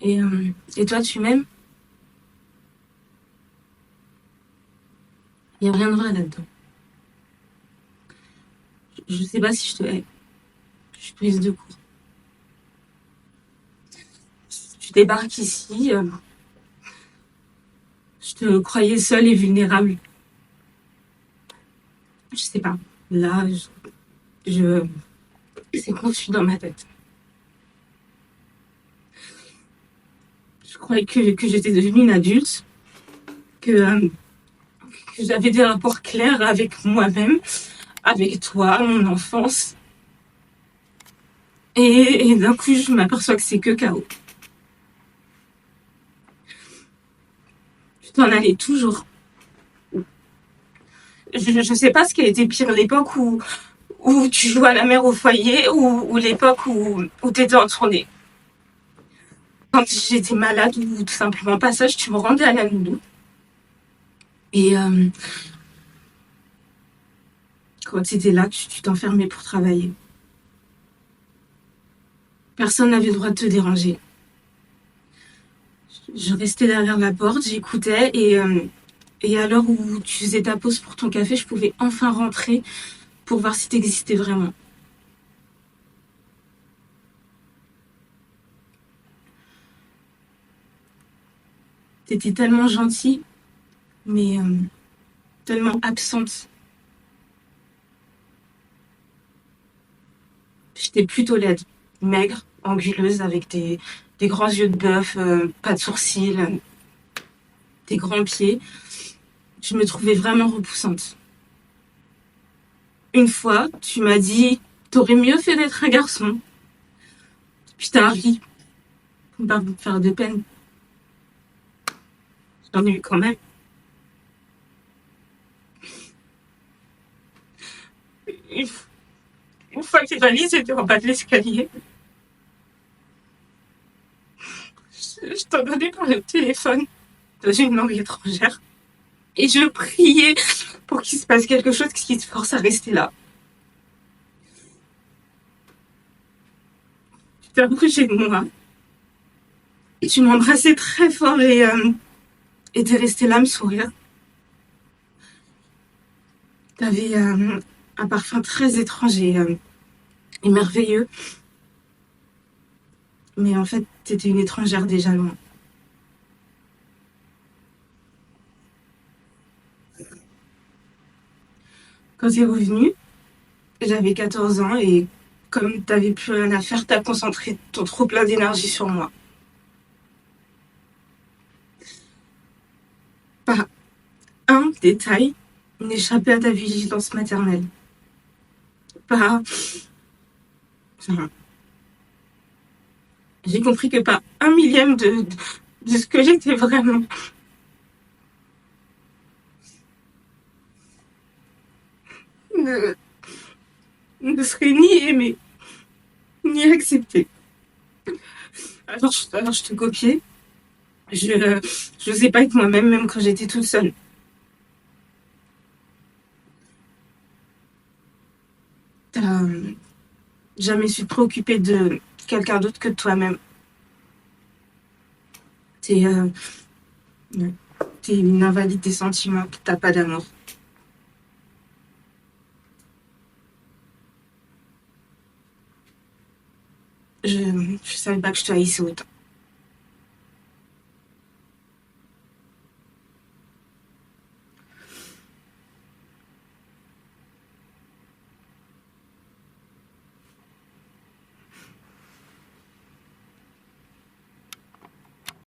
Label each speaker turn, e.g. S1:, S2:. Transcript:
S1: Et toi, tu m'aimes? Il n'y a rien de vrai là-dedans. Je sais pas si je te hais. Je suis prise de court. Tu débarques ici, je te croyais seule et vulnérable. Je sais pas. Là, je c'est confus dans ma tête. Je croyais que j'étais devenue une adulte, que j'avais des rapports clairs avec moi-même, avec toi, mon enfance. Et d'un coup, je m'aperçois que c'est que chaos. Tu t'en allais toujours. Je sais pas ce qui a été pire, l'époque où tu jouais à la mer au foyer ou l'époque où t'étais en tournée. Quand j'étais malade ou tout simplement pas sage, tu me rendais à la nounou. Et quand t'étais là, tu t'enfermais pour travailler. Personne n'avait le droit de te déranger. Je restais derrière la porte, j'écoutais et à l'heure où tu faisais ta pause pour ton café, je pouvais enfin rentrer pour voir si t'existais vraiment. T'étais tellement gentille, mais tellement absente. J'étais plutôt laide, maigre, anguleuse, avec des grands yeux de bœuf, pas de sourcils, des grands pieds. Je me trouvais vraiment repoussante. Une fois, tu m'as dit, t'aurais mieux fait d'être un garçon. Puis t'as ri, pour pas vous faire de peine. J'en ai eu quand même. Une, une fois que les valises étaient en bas de l'escalier, je t'entendais parler au téléphone dans une langue étrangère. Et je priais pour qu'il se passe quelque chose qui te force à rester là. Tu t'es approché de moi. Et tu m'embrassais très fort et t'es resté là à me sourire. T'avais un parfum très étrange et merveilleux. Mais en fait, t'étais une étrangère déjà loin. Quand t'es revenu, j'avais 14 ans et comme t'avais plus rien à faire, t'as concentré ton trop plein d'énergie sur moi. Pas un détail n'échappait à ta vigilance maternelle. Pas... Enfin, j'ai compris que pas un millième de ce que j'étais vraiment ne, ne serait ni aimé, ni accepté. Alors je te copiais. Je n'osais pas être moi-même, même quand j'étais toute seule. T'as jamais su te préoccuper de quelqu'un d'autre que de toi-même. T'es ouais, t'es une invalide des sentiments, t'as pas d'amour. Je savais pas que je te haïssais autant.